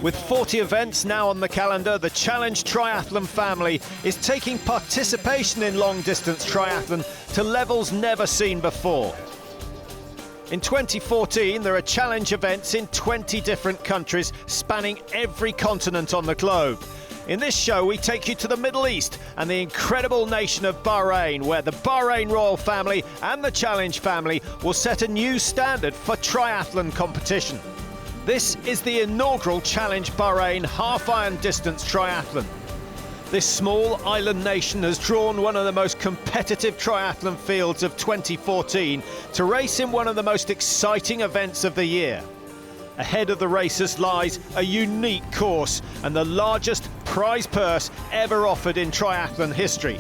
With 40 events now on the calendar, the Challenge Triathlon family is taking participation in long-distance triathlon to levels never seen before. In 2014, there are challenge events in 20 different countries spanning every continent on the globe. In this show, we take you to the Middle East and the incredible nation of Bahrain, where the Bahrain royal family and the Challenge family will set a new standard for triathlon competition. This is the inaugural Challenge Bahrain half-iron distance triathlon. This small island nation has drawn one of the most competitive triathlon fields of 2014 to race in one of the most exciting events of the year. Ahead of the racers lies a unique course and the largest prize purse ever offered in triathlon history.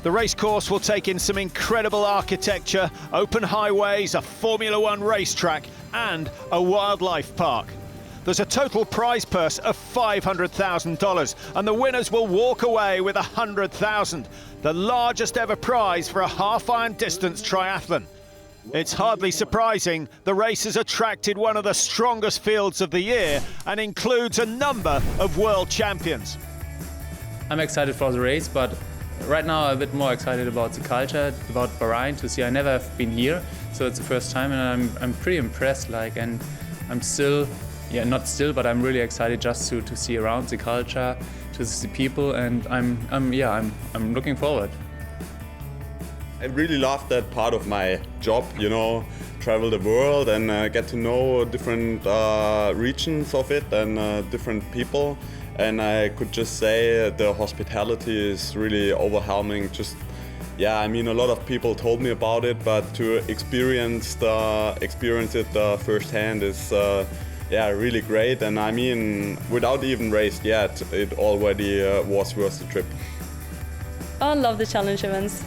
The race course will take in some incredible architecture, open highways, a Formula One racetrack and a wildlife park. There's a total prize purse of $500,000 and the winners will walk away with $100,000, the largest ever prize for a half-iron distance triathlon. It's hardly surprising the race has attracted one of the strongest fields of the year and includes a number of world champions. I'm excited for the race, but right now I'm a bit more excited about the culture, about Bahrain, to see. I never have been here, so it's the first time, and I'm pretty impressed. And I'm still, not still, but I'm really excited just to see around the culture, to see people, and I'm looking forward. I really love that part of my job, travel the world and get to know different regions of it and different people. And I could just say the hospitality is really overwhelming. A lot of people told me about it, but to experience it firsthand is really great. And without even raced yet, it already was worth the trip. I love the challenge events.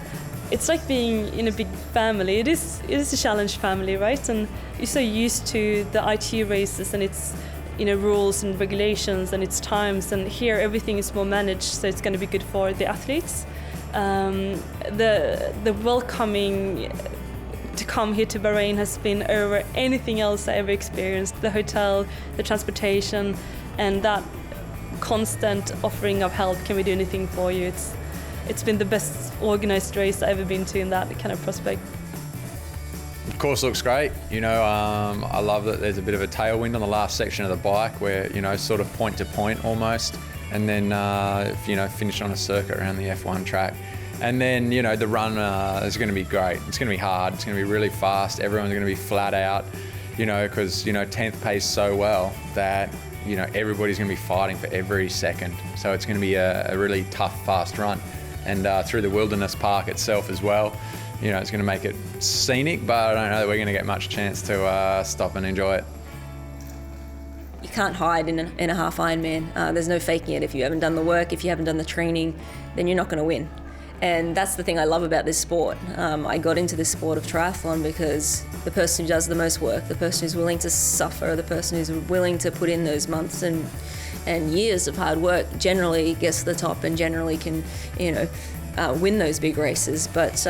It's like being in a big family. It is a challenge family, right? And you're so used to the ITU races and its rules and regulations and its times, and here everything is more managed, so it's going to be good for the athletes. The welcoming to come here to Bahrain has been over anything else I ever experienced. The hotel, the transportation, and that constant offering of help. Can we do anything for you? It's been the best organised race I've ever been to in that kind of prospect. The course looks great. I love that there's a bit of a tailwind on the last section of the bike where, sort of point to point almost. And then, finish on a circuit around the F1 track. And then, the run is going to be great. It's going to be hard. It's going to be really fast. Everyone's going to be flat out, because, 10th pays so well that, everybody's going to be fighting for every second. So it's going to be a really tough, fast run. And through the wilderness park itself as well. It's going to make it scenic, but I don't know that we're going to get much chance to stop and enjoy it. You can't hide in a half Ironman. There's no faking it. If you haven't done the work, if you haven't done the training, then you're not going to win. And that's the thing I love about this sport. I got into this sport of triathlon because the person who does the most work, the person who's willing to suffer, the person who's willing to put in those months and years of hard work generally gets to the top and generally can, win those big races. But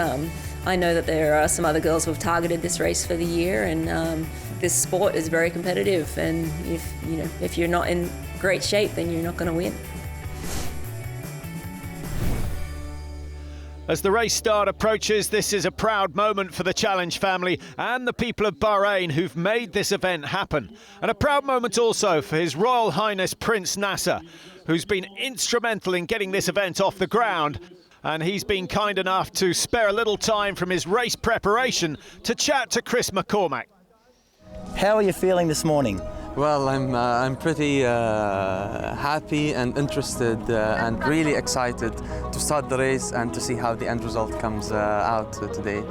I know that there are some other girls who have targeted this race for the year, and this sport is very competitive. And if you're not in great shape, then you're not going to win. As the race start approaches, this is a proud moment for the Challenge family and the people of Bahrain who've made this event happen. And a proud moment also for His Royal Highness Prince Nasser, who's been instrumental in getting this event off the ground. And he's been kind enough to spare a little time from his race preparation to chat to Chris McCormack. How are you feeling this morning? Well, I'm pretty happy and interested and really excited to start the race and to see how the end result comes out today.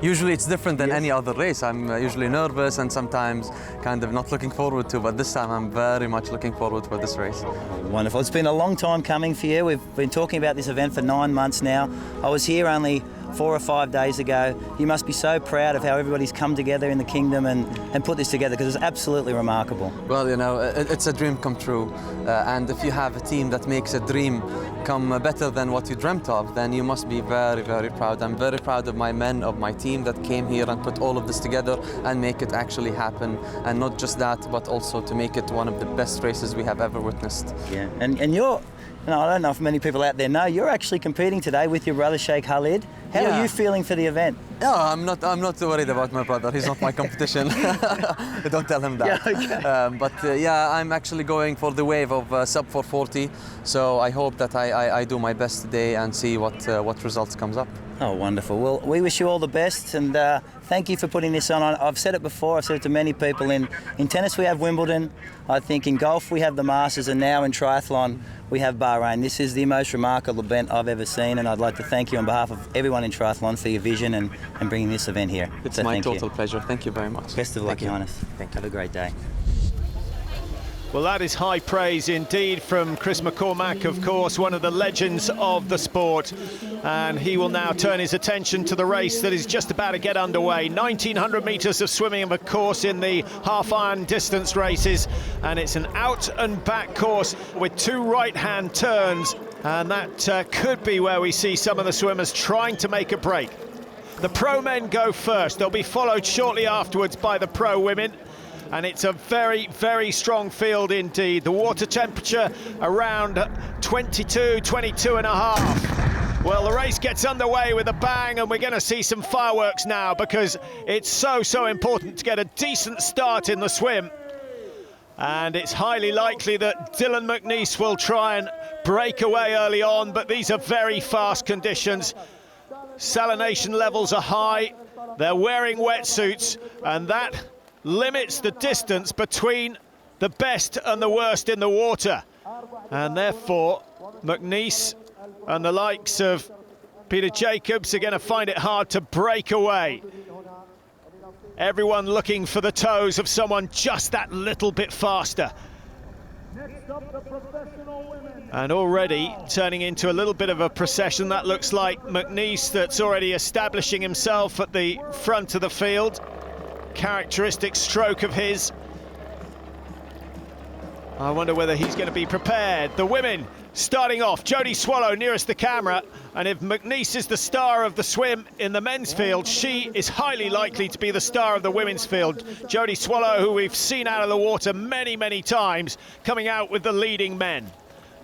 Usually it's different than any other race. I'm usually nervous and sometimes kind of not looking forward to, but this time I'm very much looking forward for this race. Wonderful. It's been a long time coming for you. We've been talking about this event for 9 months now. I was here only 4 or 5 days ago. You must be so proud of how everybody's come together in the kingdom and put this together, because it's absolutely remarkable. Well, it's a dream come true. And if you have a team that makes a dream become better than what you dreamt of, then you must be very, very proud. I'm very proud of my men, of my team that came here and put all of this together and make it actually happen. And not just that, but also to make it one of the best races we have ever witnessed. Yeah, and you're, I don't know if many people out there know, you're actually competing today with your brother Sheikh Khalid. How are you feeling for the event? Yeah, I'm not worried about my brother. He's not my competition. Don't tell him that. Yeah, okay. But yeah, I'm actually going for the wave of sub 440. So I hope that I do my best today and see what results comes up. Oh, wonderful. Well, we wish you all the best, and thank you for putting this on. I've said it before, I've said it to many people. In tennis we have Wimbledon, I think in golf we have the Masters, and now in triathlon we have Bahrain. This is the most remarkable event I've ever seen, and I'd like to thank you on behalf of everyone in triathlon for your vision and bringing this event here. It's my total pleasure. Thank you very much. Best of luck, Johannes. Thank you. Have a great day. Well, that is high praise indeed from Chris McCormack, of course, one of the legends of the sport. And he will now turn his attention to the race that is just about to get underway. 1,900 metres of swimming, of course, in the half-iron distance races. And it's an out-and-back course with 2 right-hand turns. And that could be where we see some of the swimmers trying to make a break. The pro men go first. They'll be followed shortly afterwards by the pro women. And it's a very, very strong field indeed. The water temperature around 22 and a half. Well, the race gets underway with a bang, and we're going to see some fireworks now, because it's so important to get a decent start in the swim. And it's highly likely that Dylan McNeice will try and break away early on, but these are very fast conditions. Salination levels are high. They're wearing wetsuits, and that limits the distance between the best and the worst in the water. And therefore, McNeice and the likes of Peter Jacobs are going to find it hard to break away. Everyone looking for the toes of someone just that little bit faster. And already turning into a little bit of a procession. That looks like McNeice that's already establishing himself at the front of the field. Characteristic stroke of his. I wonder whether he's going to be prepared. The women starting off. Jodie Swallow nearest the camera, and if McNeice is the star of the swim in the men's field, she is highly likely to be the star of the women's field. Jodie Swallow, who we've seen out of the water many times, coming out with the leading men.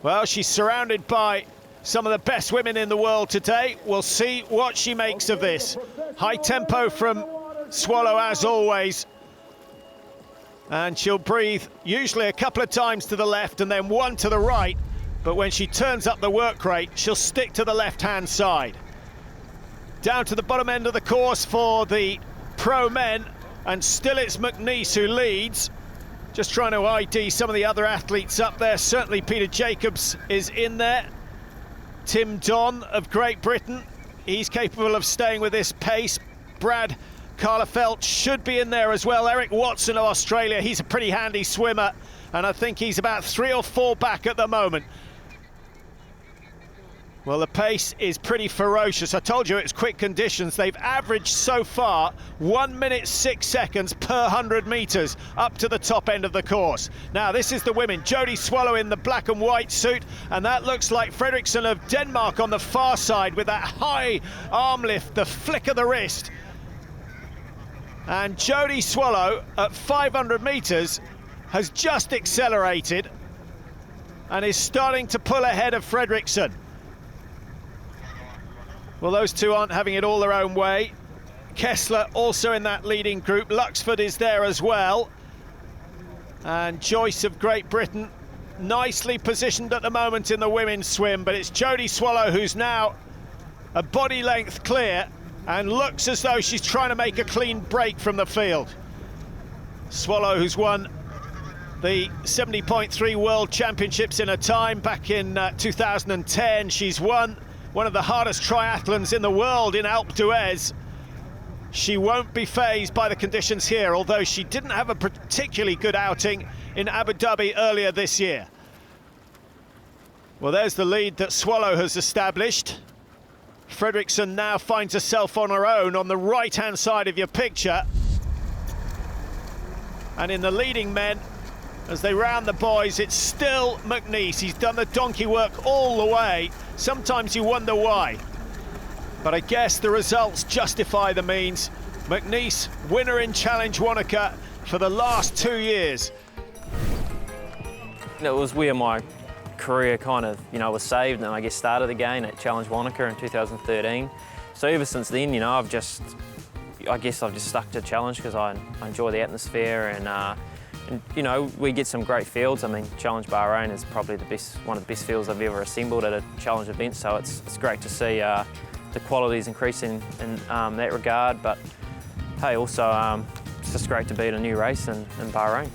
Well, she's surrounded by some of the best women in the world today. We'll see what she makes of this. High tempo from Swallow as always, and she'll breathe usually a couple of times to the left and then one to the right, but when she turns up the work rate, she'll stick to the left-hand side. Down to the bottom end of the course for the pro men, and still it's McNeice who leads. Just trying to ID some of the other athletes up there. Certainly Peter Jacobs is in there. Tim Don of Great Britain, he's capable of staying with this pace. Brad Carlefelt should be in there as well. Eric Watson of Australia, he's a pretty handy swimmer, and I think he's about 3 or 4 back at the moment. Well, the pace is pretty ferocious. I told you it's quick conditions. They've averaged so far 1 minute 6 seconds per 100 metres up to the top end of the course. Now, this is the women. Jodie Swallow in the black and white suit, and that looks like Fredriksson of Denmark on the far side with that high arm lift, the flick of the wrist. And Jodie Swallow at 500 metres has just accelerated and is starting to pull ahead of Fredriksson. Well, those two aren't having it all their own way. Kessler also in that leading group. Luxford is there as well. And Joyce of Great Britain nicely positioned at the moment in the women's swim, but it's Jodie Swallow who's now a body length clear and looks as though she's trying to make a clean break from the field. Swallow, who's won the 70.3 World Championships in her time back in 2010. She's won one of the hardest triathlons in the world in Alpe d'Huez. She won't be fazed by the conditions here, although she didn't have a particularly good outing in Abu Dhabi earlier this year. Well, there's the lead that Swallow has established. Fredriksson now finds herself on her own on the right-hand side of your picture. And in the leading men, As they round the boys, it's still McNeese. He's done the donkey work all the way. Sometimes you wonder why. But I guess the results justify the means. McNeese, winner in Challenge Wanaka for the last 2 years. It was where my career kind of, was saved and I guess started again at Challenge Wanaka in 2013. So ever since then, I guess I've just stuck to Challenge because I enjoy the atmosphere and we get some great fields. I mean, Challenge Bahrain is probably one of the best fields I've ever assembled at a Challenge event, so it's great to see the quality is increasing in that regard. But hey, also it's just great to be at a new race in Bahrain.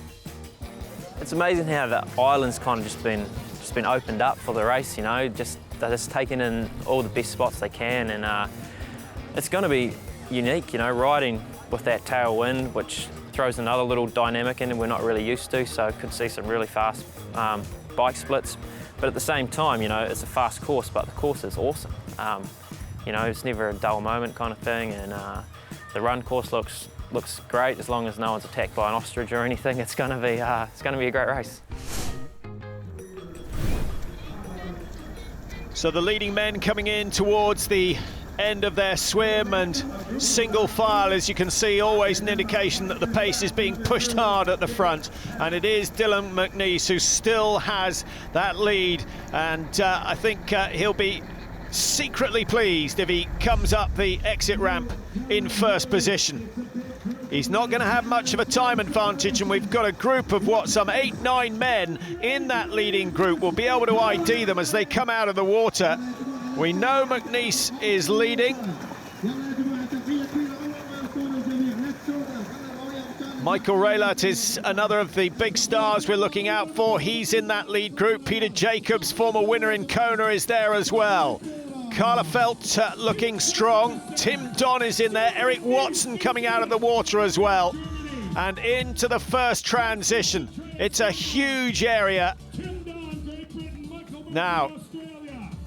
It's amazing how the island's kind of just been opened up for the race. They're just taking in all the best spots they can, and it's going to be unique. Riding with that tailwind, which throws another little dynamic in and we're not really used to. So could see some really fast bike splits. But at the same time, it's a fast course, but the course is awesome. It's never a dull moment kind of thing, and the run course looks great as long as no one's attacked by an ostrich or anything. It's going to be a great race. So the leading men coming in towards the end of their swim, and single file, as you can see, always an indication that the pace is being pushed hard at the front, and it is Dylan McNeese who still has that lead, and I think he'll be secretly pleased if he comes up the exit ramp in first position. He's not going to have much of a time advantage, and we've got a group of some 8-9 men in that leading group. We'll be able to ID them as they come out of the water. We know McNeese is leading. Michael Raylert is another of the big stars we're looking out for. He's in that lead group. Peter Jacobs, former winner in Kona, is there as well. Carla Felt looking strong. Tim Don is in there. Eric Watson coming out of the water as well. And into the first transition. It's a huge area. Now,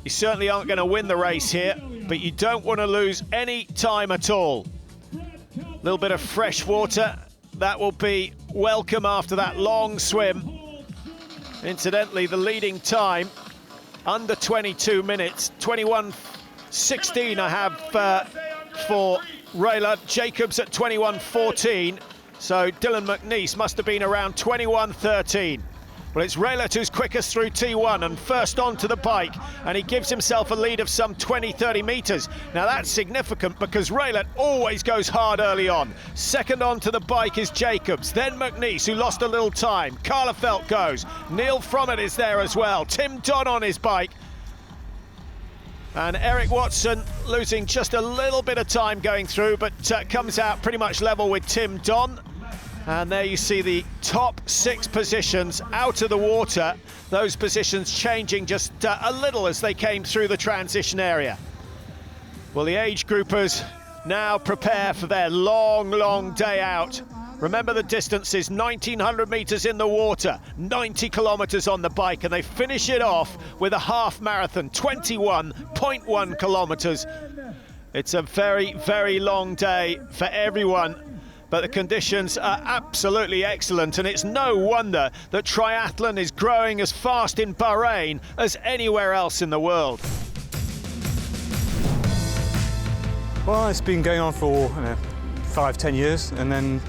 you certainly aren't going to win the race here, but you don't want to lose any time at all. A little bit of fresh water, that will be welcome after that long swim. Incidentally, the leading time, under 22 minutes, 21:16 I have for Raylert. Jacobs at 21:14, so Dylan McNeese must have been around 21:13. Well, it's Raylert who's quickest through T1 and first onto the bike, and he gives himself a lead of some 20-30 metres. Now that's significant because Raylert always goes hard early on. Second onto the bike is Jacobs, then McNeese, who lost a little time. Carla Felt goes. Neil Frommett is there as well. Tim Dodd on his bike. And Eric Watson losing just a little bit of time going through, but comes out pretty much level with Tim Don. And there you see the top 6 positions out of the water. Those positions changing just a little as they came through the transition area. Well, the age groupers now prepare for their long day out. Remember, the distance is 1,900 metres in the water, 90 kilometres on the bike, and they finish it off with a half marathon, 21.1 kilometres. It's a very long day for everyone. But the conditions are absolutely excellent, and it's no wonder that triathlon is growing as fast in Bahrain as anywhere else in the world. Well, it's been going on for 5-10 years, and then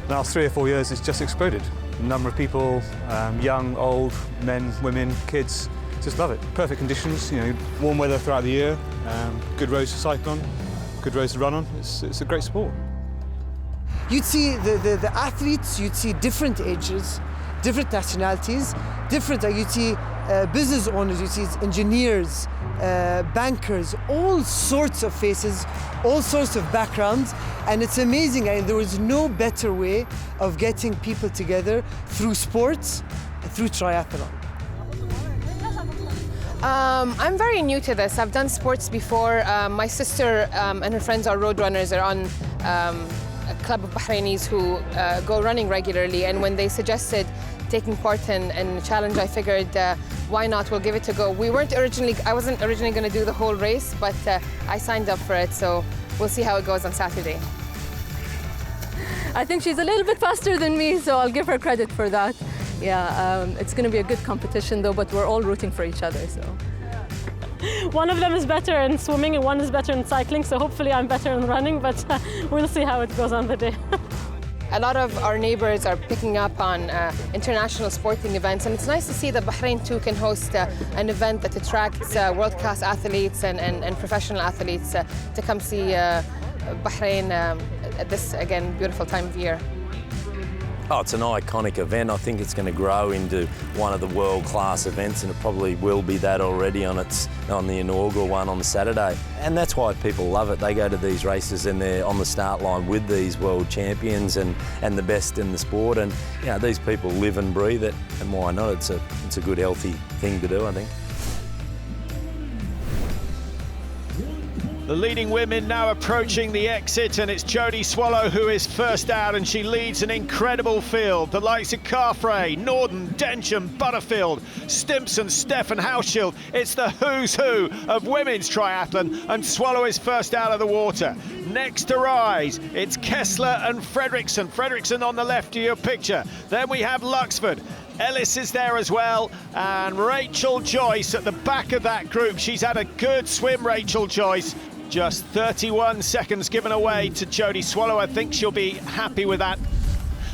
the last 3 or 4 years it's just exploded. The number of people, young, old, men, women, kids, just love it. Perfect conditions, warm weather throughout the year, good roads to cycle on, good roads to run on. It's a great sport. You'd see the athletes, you'd see different ages, different nationalities, you'd see business owners, you'd see engineers, bankers, all sorts of faces, all sorts of backgrounds, and it's amazing. And there is no better way of getting people together through sports, through triathlon. I'm very new to this. I've done sports before. My sister and her friends are road runners, are on a club of Bahrainis who go running regularly, and when they suggested taking part in a challenge, I figured why not, we'll give it a go. I wasn't originally going to do the whole race, but I signed up for it, so we'll see how it goes on Saturday. I think she's a little bit faster than me, so I'll give her credit for that. It's going to be a good competition though, but we're all rooting for each other. So. One of them is better in swimming and one is better in cycling, so hopefully I'm better in running, but we'll see how it goes on the day. A lot of our neighbours are picking up on international sporting events, and it's nice to see that Bahrain too can host an event that attracts world-class athletes and professional athletes to come see Bahrain at this, again, beautiful time of year. Oh, it's an iconic event. I think it's going to grow into one of the world-class events, and it probably will be that already on the inaugural one on the Saturday. And that's why people love it. They go to these races and they're on the start line with these world champions and the best in the sport. And you know, these people live and breathe it, and why not? It's a good, healthy thing to do, I think. The leading women now approaching the exit, and it's Jodie Swallow who is first out, and she leads an incredible field. The likes of Carfrae, Norden, Densham, Butterfield, Stimpson, Stefan Hauschild. It's the who's who of women's triathlon, and Swallow is first out of the water. Next to rise, it's Kessler and Fredriksson. Fredriksson on the left of your picture. Then we have Luxford. Ellis is there as well, and Rachel Joyce at the back of that group. She's had a good swim, Rachel Joyce. Just 31 seconds given away to Jodie Swallow. I think she'll be happy with that.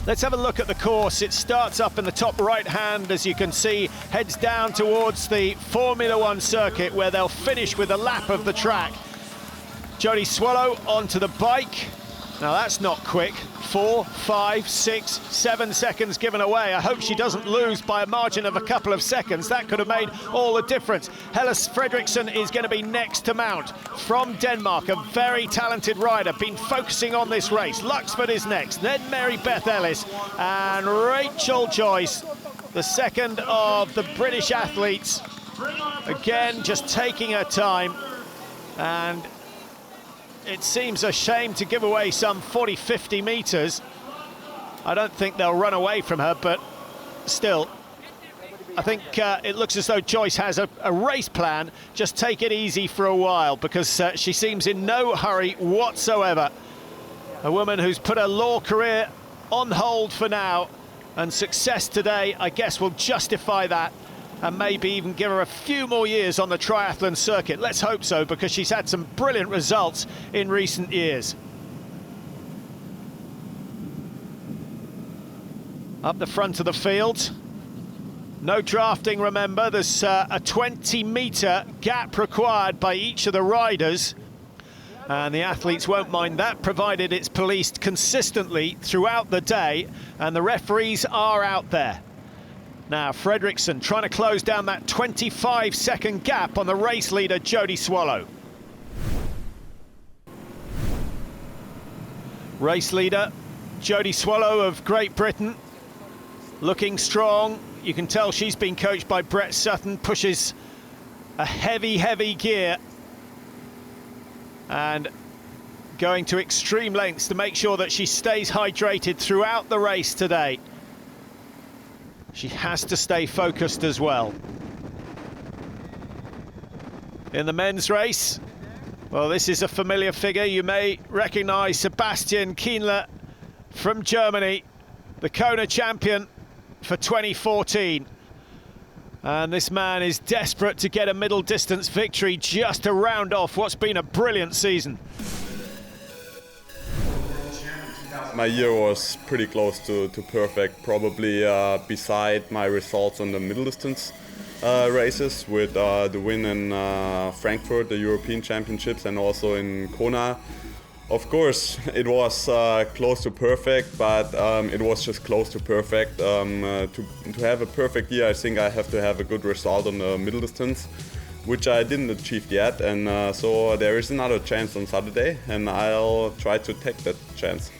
Let's have a look at the course. It starts up in the top right hand, as you can see, heads down towards the Formula One circuit, where they'll finish with a lap of the track. Jodie Swallow onto the bike. Now that's not quick. 4, 5, 6, 7 seconds given away. I hope she doesn't lose by a margin of a couple of seconds. That could have made all the difference. Helle Fredriksson is going to be next to mount from Denmark, a very talented rider, been focusing on this race. Luxford is next, then Mary Beth Ellis and Rachel Joyce, the second of the British athletes. Again, just taking her time, and it seems a shame to give away some 40, 50 metres. I don't think they'll run away from her, but still, I think it looks as though Joyce has a race plan. Just take it easy for a while, because she seems in no hurry whatsoever. A woman who's put her law career on hold for now, and success today, I guess, will justify that, and maybe even give her a few more years on the triathlon circuit. Let's hope so, because she's had some brilliant results in recent years. Up the front of the field. No drafting, remember. There's a 20-metre gap required by each of the riders. And the athletes won't mind that, provided it's policed consistently throughout the day, and the referees are out there. Now, Fredriksson trying to close down that 25-second gap on the race leader, Jodie Swallow. Race leader, Jodie Swallow of Great Britain, looking strong. You can tell she's been coached by Brett Sutton, pushes a heavy, heavy gear, and going to extreme lengths to make sure that she stays hydrated throughout the race today. She has to stay focused as well. In the men's race, well, this is a familiar figure. You may recognise Sebastian Kienle from Germany, the Kona champion for 2014. And this man is desperate to get a middle distance victory just to round off what's been a brilliant season. My year was pretty close to perfect, probably beside my results on the middle distance races, with the win in Frankfurt, the European Championships, and also in Kona. Of course, it was close to perfect, but it was just close to perfect. To have a perfect year, I think I have to have a good result on the middle distance, which I didn't achieve yet, and so there is another chance on Saturday, and I'll try to take that chance.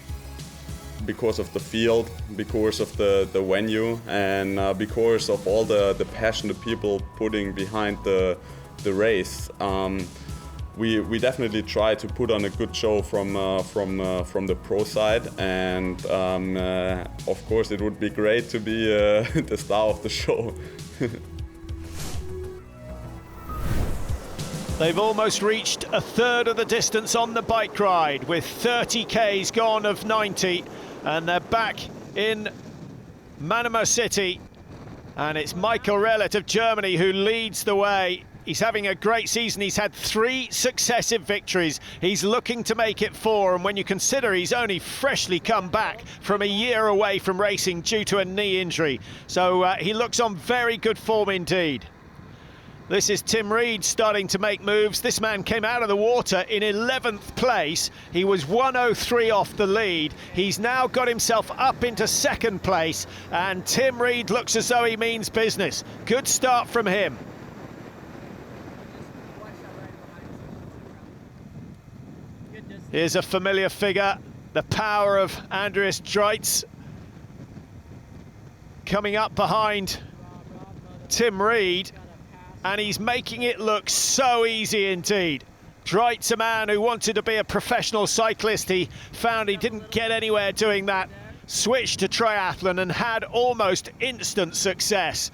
Because of the field, because of the venue, and because of all the passion the people putting behind the race. We definitely try to put on a good show from the pro side, and of course it would be great to be the star of the show. They've almost reached a third of the distance on the bike ride, with 30 Ks gone of 90, and they're back in Manama City And it's Michael Rellet of Germany who leads the way. He's having a great season. He's had 3 successive victories. He's looking to make it 4, and when you consider he's only freshly come back from a year away from racing due to a knee injury. So he looks on very good form indeed. This is Tim Reed starting to make moves. This man came out of the water in 11th place. He was 1:03 off the lead. He's now got himself up into 2nd place, and Tim Reed looks as though he means business. Good start from him. Here's a familiar figure, the power of Andreas Dreitz, coming up behind Tim Reed, and he's making it look so easy indeed. Dreitz, a man who wanted to be a professional cyclist, he found he didn't get anywhere doing that, switched to triathlon and had almost instant success.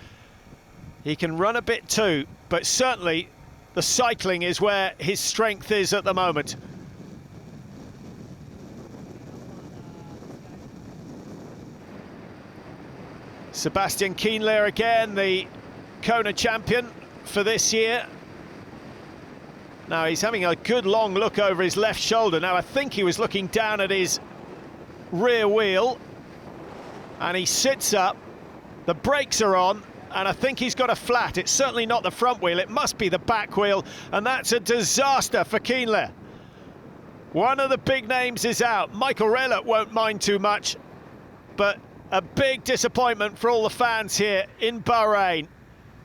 He can run a bit too, but certainly the cycling is where his strength is at the moment. Sebastian Kienle again, the Kona champion for this year. Now he's having a good long look over his left shoulder. Now I think he was looking down at his rear wheel, and he sits up, the brakes are on, and I think he's got a flat. It's certainly not the front wheel, it must be the back wheel, and that's a disaster for Kienle. One of the big names is out. Michael Rellet won't mind too much, but a big disappointment for all the fans here in Bahrain.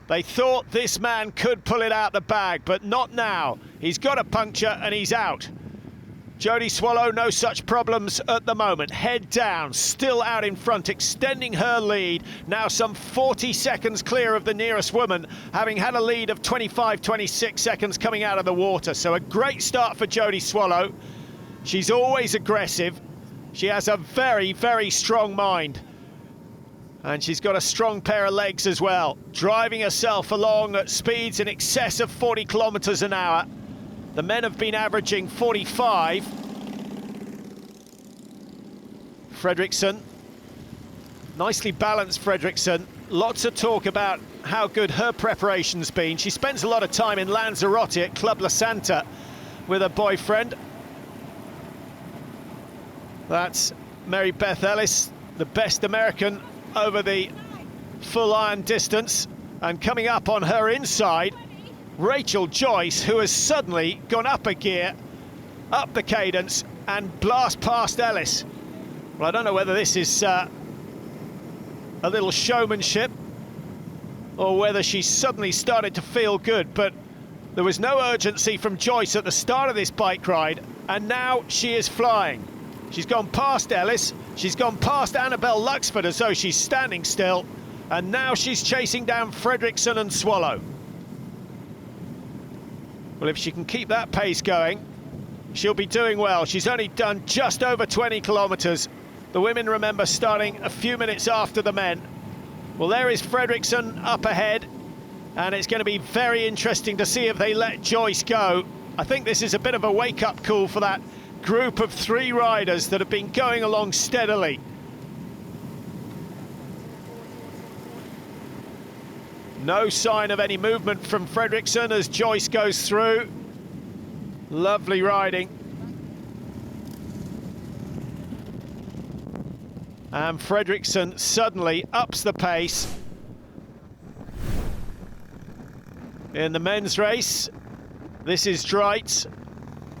They thought this man could pull it out the bag, but not now. He's got a puncture and he's out. Jodie Swallow, no such problems at the moment. Head down, still out in front, extending her lead. Now some 40 seconds clear of the nearest woman, having had a lead of 25, 26 seconds coming out of the water. So a great start for Jodie Swallow. She's always aggressive. She has a very, very strong mind. And she's got a strong pair of legs as well, driving herself along at speeds in excess of 40 kilometres an hour. The men have been averaging 45. Fredriksson, nicely balanced Fredriksson. Lots of talk about how good her preparation's been. She spends a lot of time in Lanzarote at Club La Santa with her boyfriend. That's Mary Beth Ellis, the best American over the full iron distance, and coming up on her inside, Rachel Joyce, who has suddenly gone up a gear, up the cadence, and blast past Ellis. Well, I don't know whether this is a little showmanship or whether she's suddenly started to feel good, but there was no urgency from Joyce at the start of this bike ride, and now she is flying. She's gone past Ellis, she's gone past Annabelle Luxford as though she's standing still, and now she's chasing down Fredriksson and Swallow. Well, if she can keep that pace going, she'll be doing well. She's only done just over 20 kilometres. The women, remember, starting a few minutes after the men. Well, there is Fredriksson up ahead, and it's going to be very interesting to see if they let Joyce go. I think this is a bit of a wake-up call for that group of 3 riders that have been going along steadily. No sign of any movement from Fredriksson as Joyce goes through. Lovely riding. And Fredriksson suddenly ups the pace. In the men's race, this is Dreitz.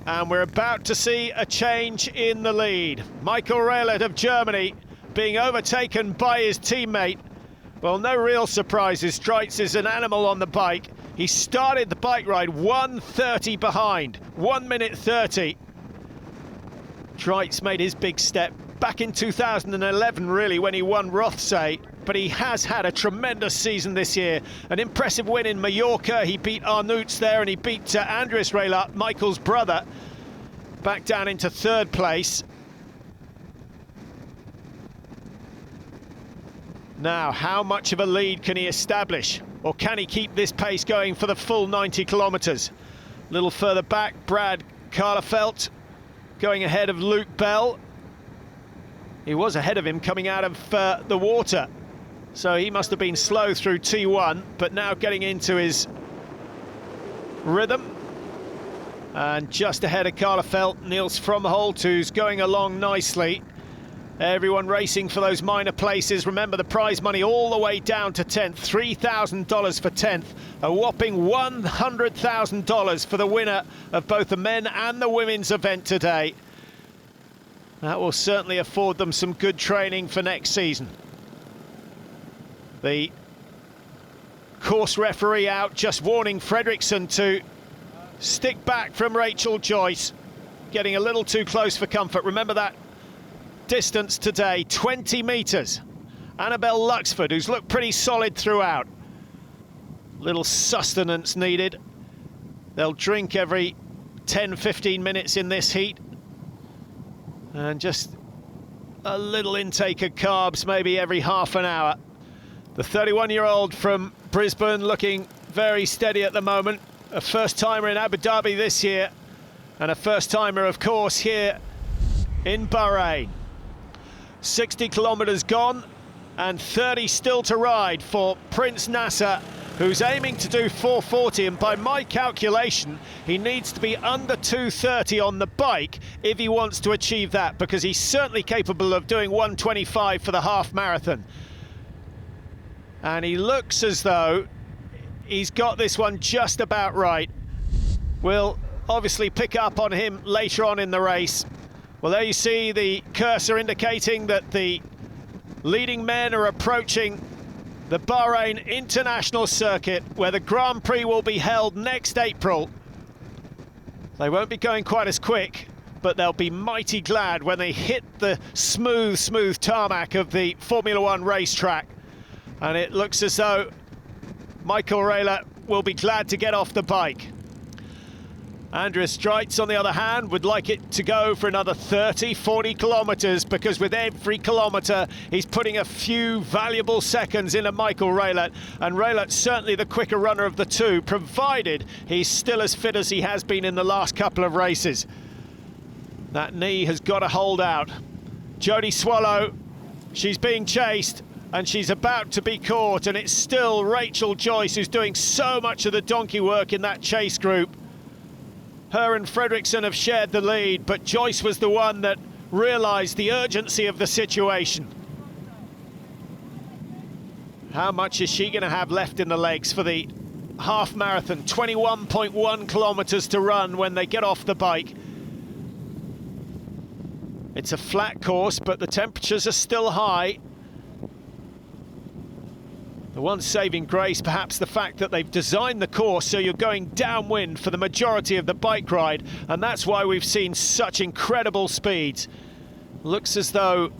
And we're about to see a change in the lead. Michael Rellet of Germany being overtaken by his teammate. Well, no real surprises. Dreitz is an animal on the bike. He started the bike ride 1:30 behind, 1 minute 30. Dreitz made his big step back in 2011, really, when he won Rothsay. But he has had a tremendous season this year. An impressive win in Mallorca. He beat Arnouts there, and he beat Andreas Rellet, Michael's brother, back down into 3rd place. Now, how much of a lead can he establish? Or can he keep this pace going for the full 90 kilometres? A little further back, Brad Karlefelt going ahead of Luke Bell. He was ahead of him coming out of the water. So he must have been slow through T1, but now getting into his rhythm. And just ahead of Karlefelt, Niels Fromholt, who's going along nicely. Everyone racing for those minor places. Remember, the prize money all the way down to 10th, $3,000 for 10th, a whopping $100,000 for the winner of both the men and the women's event today. That will certainly afford them some good training for next season. The course referee out, just warning Fredriksson to stick back from Rachel Joyce, getting a little too close for comfort. Remember that distance today, 20 metres. Annabelle Luxford, who's looked pretty solid throughout. Little sustenance needed. They'll drink every 10-15 minutes in this heat. And just a little intake of carbs maybe every half an hour. The 31-year-old from Brisbane looking very steady at the moment. A first-timer in Abu Dhabi this year, and a first-timer, of course, here in Bahrain. 60 kilometres gone, and 30 still to ride for Prince Nasser, who's aiming to do 4:40, and by my calculation, he needs to be under 2:30 on the bike if he wants to achieve that, because he's certainly capable of doing 1:25 for the half marathon. And he looks as though he's got this one just about right. We'll obviously pick up on him later on in the race. Well, there you see the cursor indicating that the leading men are approaching the Bahrain International Circuit, where the Grand Prix will be held next April. They won't be going quite as quick, but they'll be mighty glad when they hit the smooth tarmac of the Formula One racetrack. And it looks as though Michael Rehler will be glad to get off the bike. Andreas Streitz, on the other hand, would like it to go for another 30-40 kilometres, because with every kilometre he's putting a few valuable seconds into Michael Rehler, and Rehler's certainly the quicker runner of the two, provided he's still as fit as he has been in the last couple of races. That knee has got to hold out. Jodie Swallow, she's being chased, and she's about to be caught, and it's still Rachel Joyce who's doing so much of the donkey work in that chase group. Her and Fredriksson have shared the lead, but Joyce was the one that realised the urgency of the situation. How much is she going to have left in the legs for the half marathon? 21.1 kilometres to run when they get off the bike. It's a flat course, but the temperatures are still high. The one saving grace, perhaps the fact that they've designed the course so you're going downwind for the majority of the bike ride, and that's why we've seen such incredible speeds. Looks as though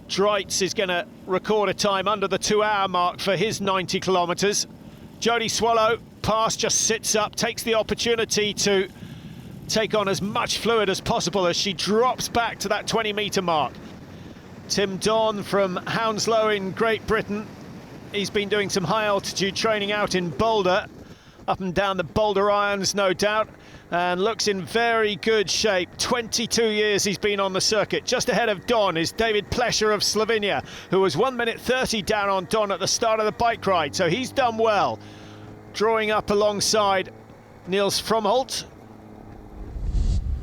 Dreitz is going to record a time under the 2-hour mark for his 90 kilometres. Jodie Swallow, pass, just sits up, takes the opportunity to take on as much fluid as possible as she drops back to that 20-metre mark. Tim Don from Hounslow in Great Britain, he's been doing some high-altitude training out in Boulder, up and down the Boulder Irons, no doubt, and looks in very good shape. 22 years he's been on the circuit. Just ahead of Don is David Plesher of Slovenia, who was 1 minute 30 down on Don at the start of the bike ride, so he's done well. Drawing up alongside Niels Fromholt.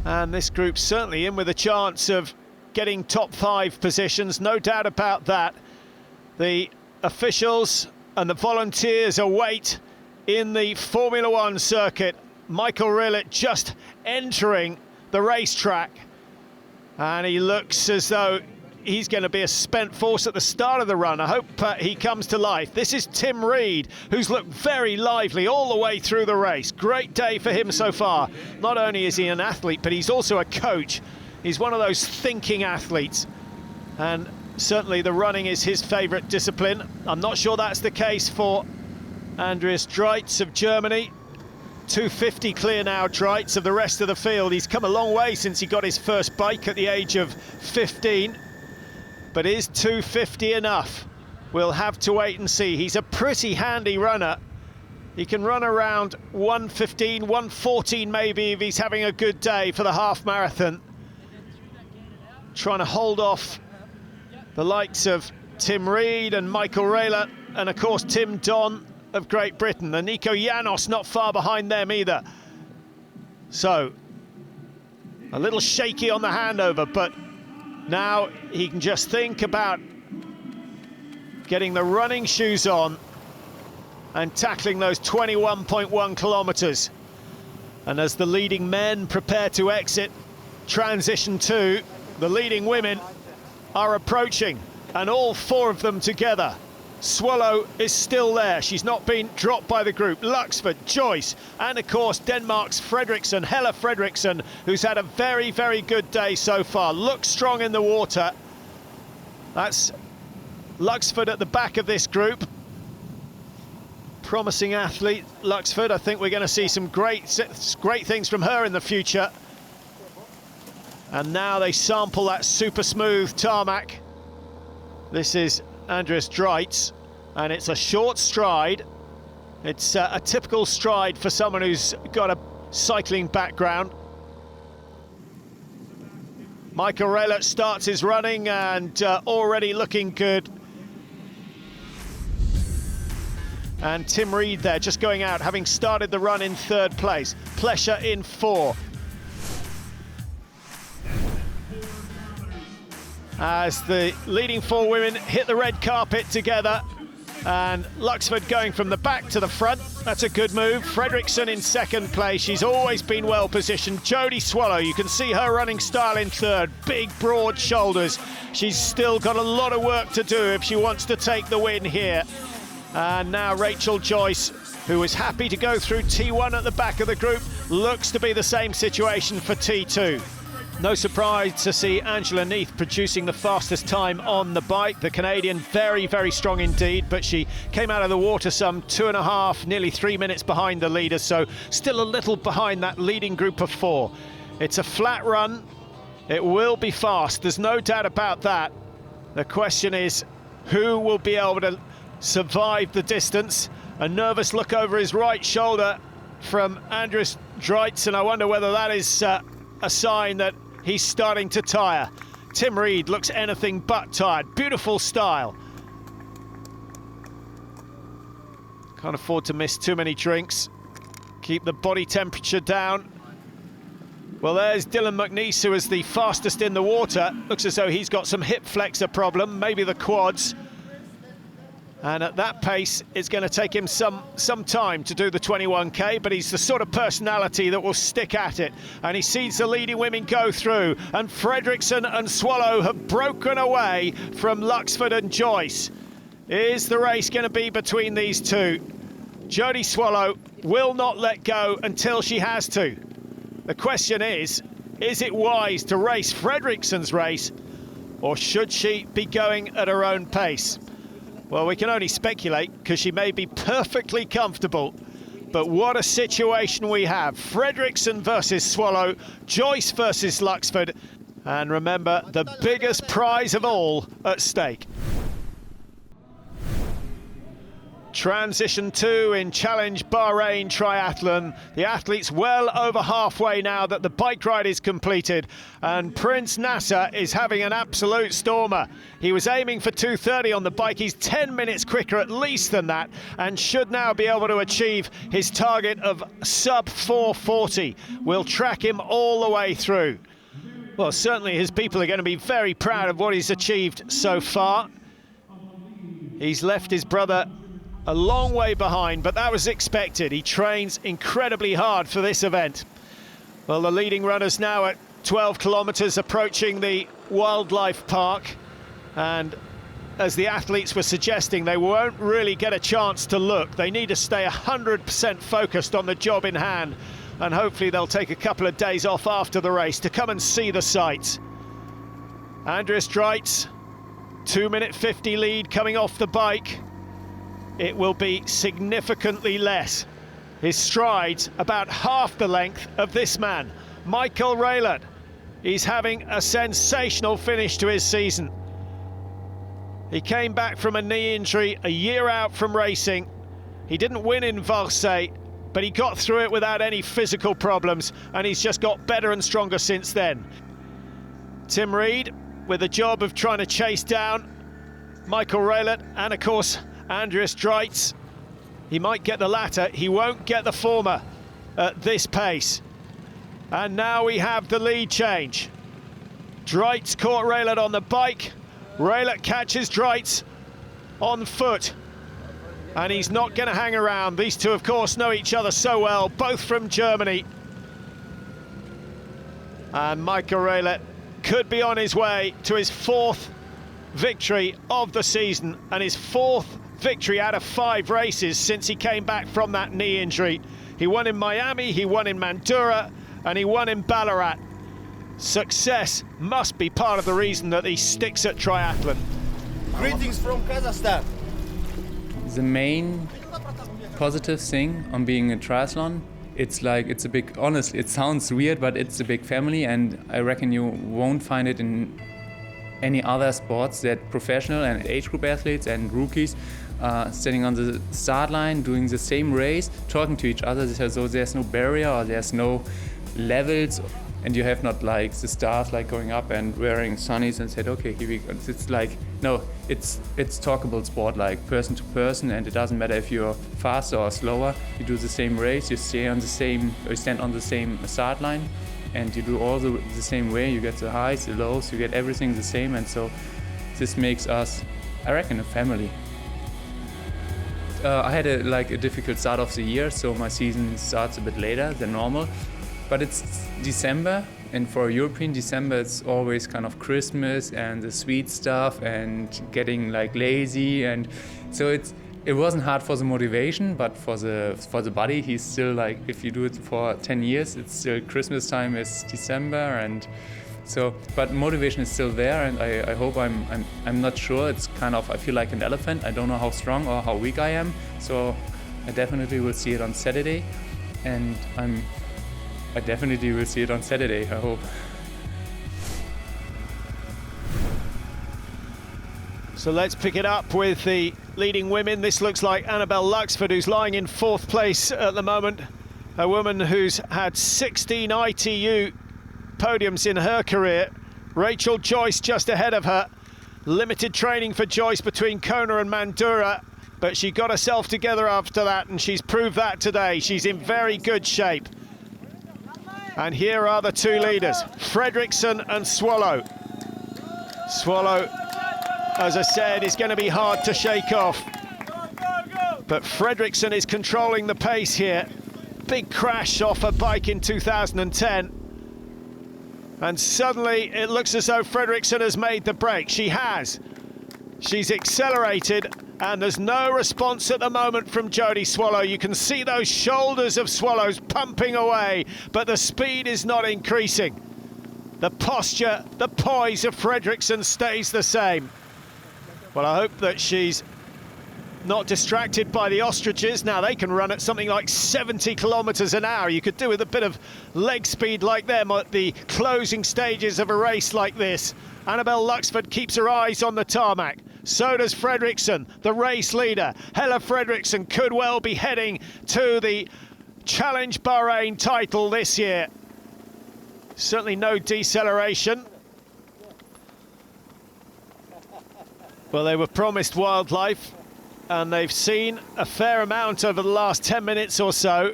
And this group's certainly in with a chance of getting top 5 positions, no doubt about that. The officials and the volunteers await in the Formula One circuit. Michael Rehler just entering the racetrack, and he looks as though he's going to be a spent force at the start of the run. I hope he comes to life. This is Tim Reed, who's looked very lively all the way through the race. Great day for him so far. Not only is he an athlete, but he's also a coach. He's one of those thinking athletes, and certainly the running is his favourite discipline. I'm not sure that's the case for Andreas Dreitz of Germany. 250 clear now, Dreitz, of the rest of the field. He's come a long way since he got his first bike at the age of 15. But is 250 enough? We'll have to wait and see. He's a pretty handy runner. He can run around 115, 114 maybe if he's having a good day for the half marathon. Trying to hold off the likes of Tim Reed and Michael Rayler, and of course Tim Don of Great Britain, and Nico Janos not far behind them either. So, a little shaky on the handover, but now he can just think about getting the running shoes on and tackling those 21.1 kilometres. And as the leading men prepare to exit transition 2, the leading women are approaching, and all 4 of them together. Swallow is still there. She's not been dropped by the group. Luxford, Joyce, and of course Denmark's Fredriksen, Helle Fredriksen, who's had a very, very good day so far. Looks strong in the water. That's Luxford at the back of this group. Promising athlete, Luxford. I think we're going to see some great things from her in the future. And now they sample that super smooth tarmac. This is Andreas Dreitz, and it's a short stride. It's a typical stride for someone who's got a cycling background. Michael Rayler starts his running and already looking good. And Tim Reed there just going out, having started the run in 3rd place. Plescher in 4. As the leading 4 women hit the red carpet together, and Luxford going from the back to the front. That's a good move. Fredriksen in 2nd place. She's always been well positioned. Jodie Swallow, you can see her running style in 3rd. Big, broad shoulders. She's still got a lot of work to do if she wants to take the win here. And now Rachel Joyce, who was happy to go through T1 at the back of the group, looks to be the same situation for T2. No surprise to see Angela Neath producing the fastest time on the bike. The Canadian, very, very strong indeed, but she came out of the water some 2.5, nearly 3 minutes behind the leaders, so still a little behind that leading group of 4. It's a flat run. It will be fast. There's no doubt about that. The question is, who will be able to survive the distance? A nervous look over his right shoulder from Andreas Dreitz, and I wonder whether that is a sign that he's starting to tire. Tim Reed looks anything but tired. Beautiful style. Can't afford to miss too many drinks. Keep the body temperature down. Well, there's Dylan McNeice, who is the fastest in the water. Looks as though he's got some hip flexor problem, maybe the quads. And at that pace, it's going to take him some time to do the 21k, but he's the sort of personality that will stick at it. And he sees the leading women go through, and Fredriksen and Swallow have broken away from Luxford and Joyce. Is the race going to be between these two? Jodie Swallow will not let go until she has to. The question is it wise to race Fredriksen's race, or should she be going at her own pace? Well, we can only speculate, because she may be perfectly comfortable. But what a situation we have. Fredriksen versus Swallow, Joyce versus Luxford. And remember, the biggest prize of all at stake. Transition 2 in Challenge Bahrain Triathlon. The athletes well over halfway now that the bike ride is completed, and Prince Nasser is having an absolute stormer. He was aiming for 2:30 on the bike. He's 10 minutes quicker at least than that, and should now be able to achieve his target of sub 4:40. We'll track him all the way through. Well, certainly his people are going to be very proud of what he's achieved so far. He's left his brother a long way behind, but that was expected. He trains incredibly hard for this event. Well, the leading runners now at 12 kilometres approaching the wildlife park, and as the athletes were suggesting, they won't really get a chance to look. They need to stay 100% focused on the job in hand, and hopefully they'll take a couple of days off after the race to come and see the sights. Andreas Dreitz, 2-minute 50 lead coming off the bike. It will be significantly less. His stride's about half the length of this man, Michael Rayler. He's having a sensational finish to his season. He came back from a knee injury a year out from racing. He didn't win in Varsay, but he got through it without any physical problems, and he's just got better and stronger since then. Tim Reed with the job of trying to chase down Michael Raelert and, of course, Andreas Dreitz. He might get the latter, he won't get the former at this pace. And now we have the lead change. Dreitz caught Raelert on the bike. Raelert catches Dreitz on foot. And he's not going to hang around. These two, of course, know each other so well, both from Germany. And Michael Raelert could be on his way to his 4th victory of the season and his 4th victory out of 5 races since he came back from that knee injury. He won in Miami, he won in Mandurah, and he won in Ballarat. Success must be part of the reason that he sticks at triathlon. Greetings from Kazakhstan. The main positive thing on being a triathlon, it's a big, honestly, it sounds weird, but it's a big family, and I reckon you won't find it in any other sports that professional and age group athletes and rookies standing on the start line, doing the same race, talking to each other, so there's no barrier or there's no levels, and you have not like the stars like going up and wearing sunnies and said, okay, here we go. It's like, no, it's talkable sport, like person to person, and it doesn't matter if you're faster or slower. You do the same race, you stay on the same, or you stand on the same start line, and you do all the same way. You get the highs, the lows, you get everything the same, and so this makes us, I reckon, a family. I had a difficult start of the year, so my season starts a bit later than normal. But it's December, and for European December, it's always kind of Christmas and the sweet stuff and getting like lazy, and so it wasn't hard for the motivation, but for the body, he's still like, if you do it for 10 years, it's still Christmas time is December, and so, but motivation is still there, and I hope I'm not sure. It's kind of, I feel like an elephant. I don't know how strong or how weak I am, so I definitely will see it on Saturday, and I definitely will see it on Saturday, I hope. So let's pick it up with the leading women. This looks like Annabelle Luxford, who's lying in 4th place at the moment. A woman who's had 16 ITU podiums in her career. Rachel Joyce just ahead of her. Limited training for Joyce between Kona and Mandurah, but she got herself together after that, and she's proved that today. She's in very good shape. And here are the two leaders, Fredriksson and Swallow. Swallow, as I said, is going to be hard to shake off. But Fredriksson is controlling the pace here. Big crash off a bike in 2010. And suddenly it looks as though Fredriksson has made the break. She has. She's accelerated, and there's no response at the moment from Jodie Swallow. You can see those shoulders of Swallows pumping away, but the speed is not increasing. The posture, the poise of Fredriksson stays the same. Well, I hope that she's not distracted by the ostriches. Now they can run at something like 70 kilometers an hour. You could do with a bit of leg speed like them at the closing stages of a race like this. Annabelle Luxford keeps her eyes on the tarmac. So does Fredriksson, the race leader. Helle Fredriksson could well be heading to the Challenge Bahrain title this year. Certainly no deceleration. Well, they were promised wildlife, and they've seen a fair amount over the last 10 minutes or so.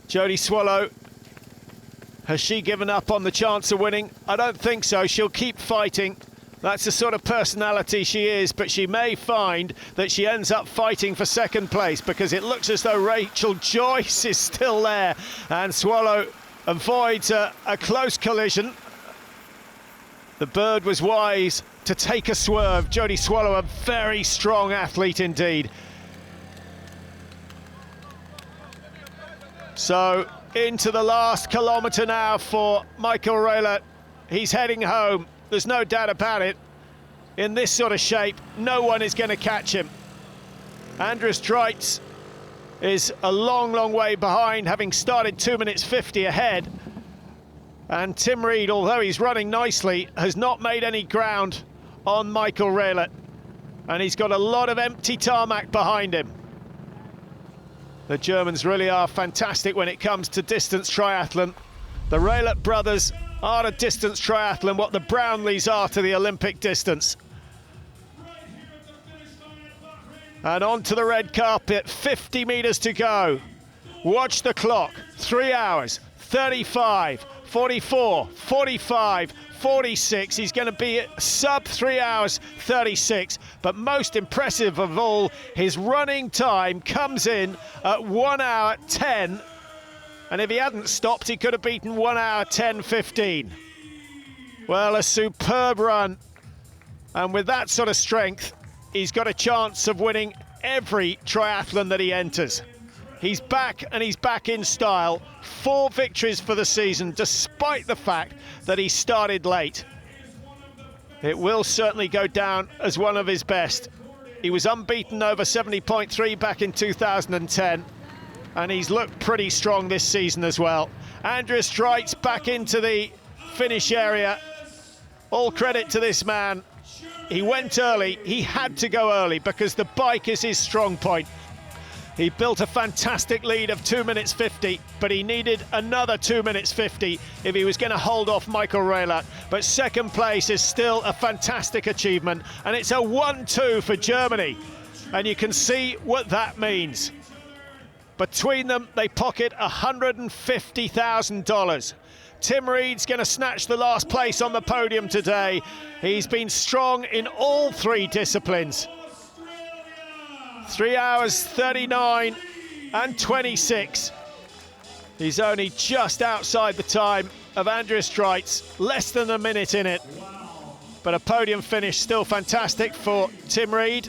Jodie Swallow, has she given up on the chance of winning? I don't think so. She'll keep fighting. That's the sort of personality she is, but she may find that she ends up fighting for 2nd place, because it looks as though Rachel Joyce is still there, and Swallow avoids a close collision. The bird was wise to take a swerve. Jodie Swallow, a very strong athlete indeed. So into the last kilometre now for Michael Raelert. He's heading home, there's no doubt about it. In this sort of shape, no one is going to catch him. Andreas Dreitz is a long, long way behind, having started 2 minutes 50 ahead. And Tim Reed, although he's running nicely, has not made any ground on Michael Raelert. And he's got a lot of empty tarmac behind him. The Germans really are fantastic when it comes to distance triathlon. The Raelert brothers are to distance triathlon what the Brownlees are to the Olympic distance. And onto the red carpet, 50 metres to go. Watch the clock, 3 hours, 35, 44, 45, 46. He's going to be sub 3 hours 36, but most impressive of all, his running time comes in at 1 hour 10, and if he hadn't stopped he could have beaten 1 hour 10:15. Well, a superb run, and with that sort of strength he's got a chance of winning every triathlon that he enters. He's back, and he's back in style. 4 victories for the season, despite the fact that he started late. It will certainly go down as one of his best. He was unbeaten over 70.3 back in 2010, and he's looked pretty strong this season as well. Andreas Streitz back into the finish area. All credit to this man. He went early, he had to go early because the bike is his strong point. He built a fantastic lead of 2 minutes 50, but he needed another 2 minutes 50 if he was going to hold off Michael Raelert. But second place is still a fantastic achievement, and it's a 1-2 for Germany. And you can see what that means. Between them, they pocket $150,000. Tim Reed's going to snatch the last place on the podium today. He's been strong in all 3 disciplines. 3 hours 39 and 26. He's only just outside the time of Andreas Streitz, less than a minute in it. But a podium finish still fantastic for Tim Reed.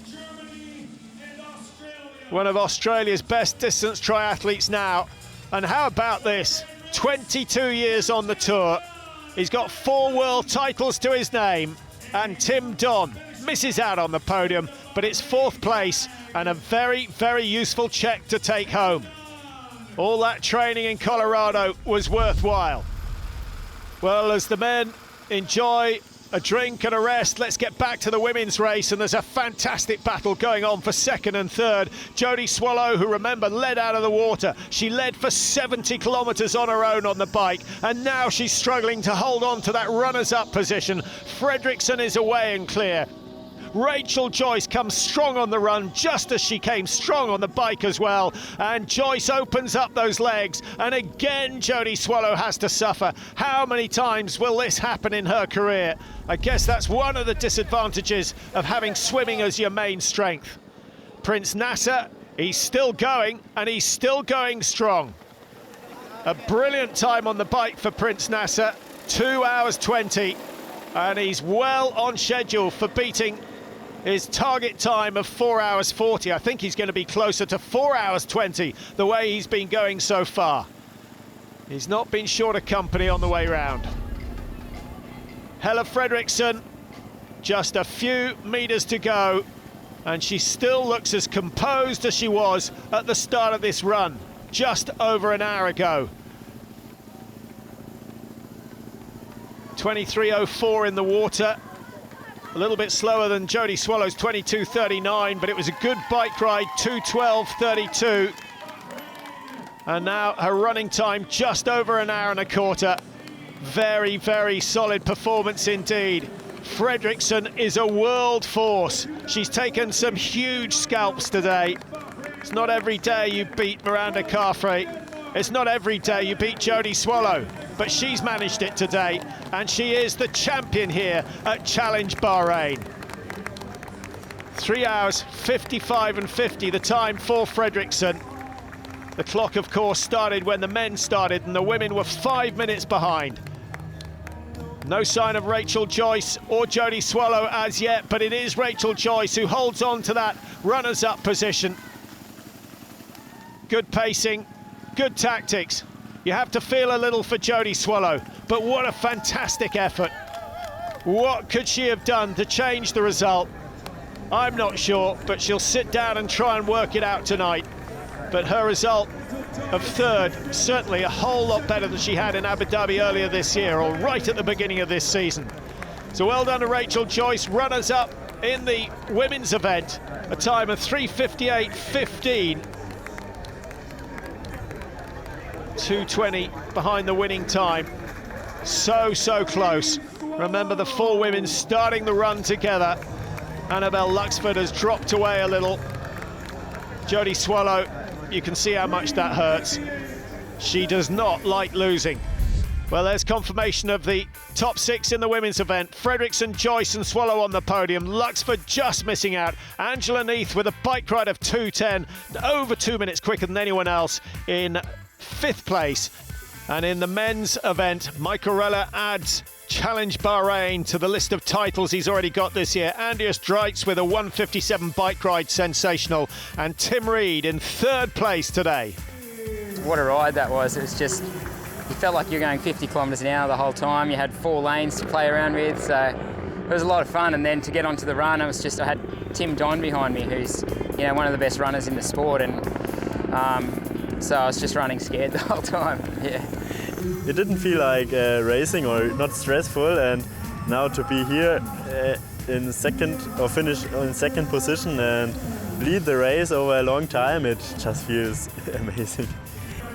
One of Australia's best distance triathletes now. And how about this? 22 years on the tour. He's got 4 world titles to his name. And Tim Don misses out on the podium, but it's 4th place and a very, very useful check to take home. All that training in Colorado was worthwhile. Well, as the men enjoy a drink and a rest, let's get back to the women's race, and there's a fantastic battle going on for 2nd and 3rd. Jodie Swallow, who, remember, led out of the water. She led for 70 kilometres on her own on the bike, and now she's struggling to hold on to that runners-up position. Fredriksson is away and clear. Rachel Joyce comes strong on the run, just as she came strong on the bike as well. And Joyce opens up those legs, and again Jodie Swallow has to suffer. How many times will this happen in her career? I guess that's one of the disadvantages of having swimming as your main strength. Prince Nasser, he's still going, and he's still going strong. A brilliant time on the bike for Prince Nasser, 2 hours 20, and he's well on schedule for beating his target time of 4 hours 40. I think he's going to be closer to 4 hours 20 the way he's been going so far. He's not been short of company on the way round. Helle Fredriksson, just a few meters to go, and she still looks as composed as she was at the start of this run just over an hour ago. 23:04 in the water. A little bit slower than Jodie Swallow's 22:39, but it was a good bike ride, 2:12:32. And now her running time just over an hour and a quarter. Very, very solid performance indeed. Fredriksson is a world force. She's taken some huge scalps today. It's not every day you beat Miranda Carfrae. It's not every day you beat Jodie Swallow, but she's managed it today, and she is the champion here at Challenge Bahrain. 3 hours 55 and 50, the time for Fredriksson. The clock, of course, started when the men started, and the women were 5 minutes behind. No sign of Rachel Joyce or Jodie Swallow as yet, but it is Rachel Joyce who holds on to that runners-up position. Good pacing, good tactics. You have to feel a little for Jodie Swallow, but what a fantastic effort. What could she have done to change the result? I'm not sure, but she'll sit down and try and work it out tonight. But her result of 3rd, certainly a whole lot better than she had in Abu Dhabi earlier this year, or right at the beginning of this season. So well done to Rachel Joyce, runners-up in the women's event, a time of 3:58.15. 2:20 behind the winning time. So close. Remember the four women starting the run together. Annabelle Luxford has dropped away a little. Jodie Swallow, you can see how much that hurts. She does not like losing. Well, there's confirmation of the top 6 in the women's event. Fredriksson, Joyce and Swallow on the podium. Luxford just missing out. Angela Neath with a bike ride of 2:10, over 2 minutes quicker than anyone else, in 5th place. And in the men's event, Michael adds Challenge Bahrain to the list of titles he's already got this year. Anders Dreitz with a 1:57 bike ride, sensational. And Tim Reed in 3rd place today. What a ride that was. It was just, you felt like you were going 50 kilometres an hour the whole time. You had 4 lanes to play around with, so it was a lot of fun. And then to get onto the run, I had Tim Don behind me, who's one of the best runners in the sport, and so I was just running scared the whole time. Yeah. It didn't feel like racing or not stressful, and now to be here in second or finish in 2nd position and lead the race over a long time, it just feels amazing.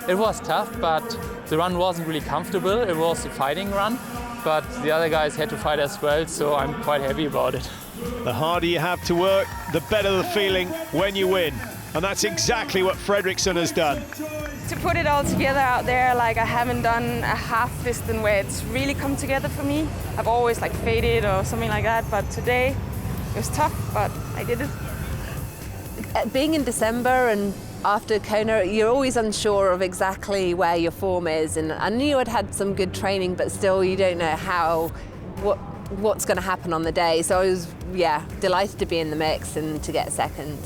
It was tough, but the run wasn't really comfortable. It was a fighting run, but the other guys had to fight as well, so I'm quite happy about it. The harder you have to work, the better the feeling when you win. And that's exactly what Fredriksson has done. To put it all together out there, like I haven't done a half distance where it's really come together for me. I've always faded or something like that, but today it was tough, but I did it. Being in December and after Kona, you're always unsure of exactly where your form is, and I knew I'd had some good training, but still you don't know what's going to happen on the day. So I was, delighted to be in the mix and to get 2nd.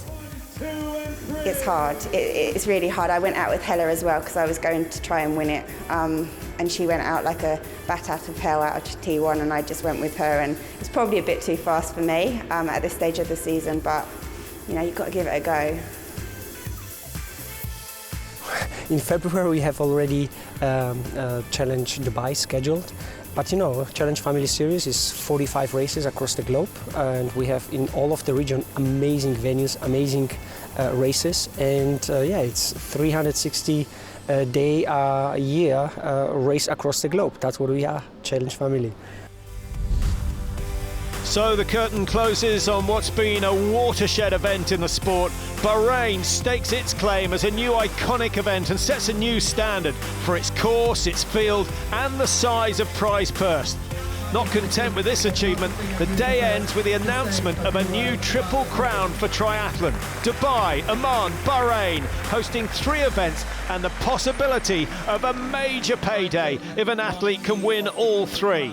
It's hard. It's really hard. I went out with Hella as well because I was going to try and win it, and she went out like a bat out of hell out of T1, and I just went with her, and it's probably a bit too fast for me at this stage of the season, but you've got to give it a go. In February we have already Challenge Dubai scheduled, but Challenge Family Series is 45 races across the globe, and we have in all of the region amazing venues, amazing races, and it's 360 day a year race across the globe. That's what we are, Challenge Family. So the curtain closes on what's been a watershed event in the sport. Bahrain stakes its claim as a new iconic event and sets a new standard for its course, its field and the size of prize purse. Not content with this achievement, the day ends with the announcement of a new triple crown for triathlon. Dubai, Amman, Bahrain, hosting 3 events and the possibility of a major payday if an athlete can win all 3.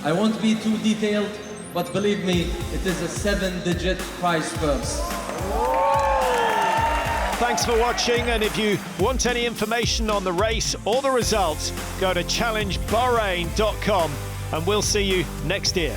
I won't be too detailed, but believe me, it is a 7-digit prize purse. Thanks for watching, and if you want any information on the race or the results, go to challengebahrain.com, and we'll see you next year.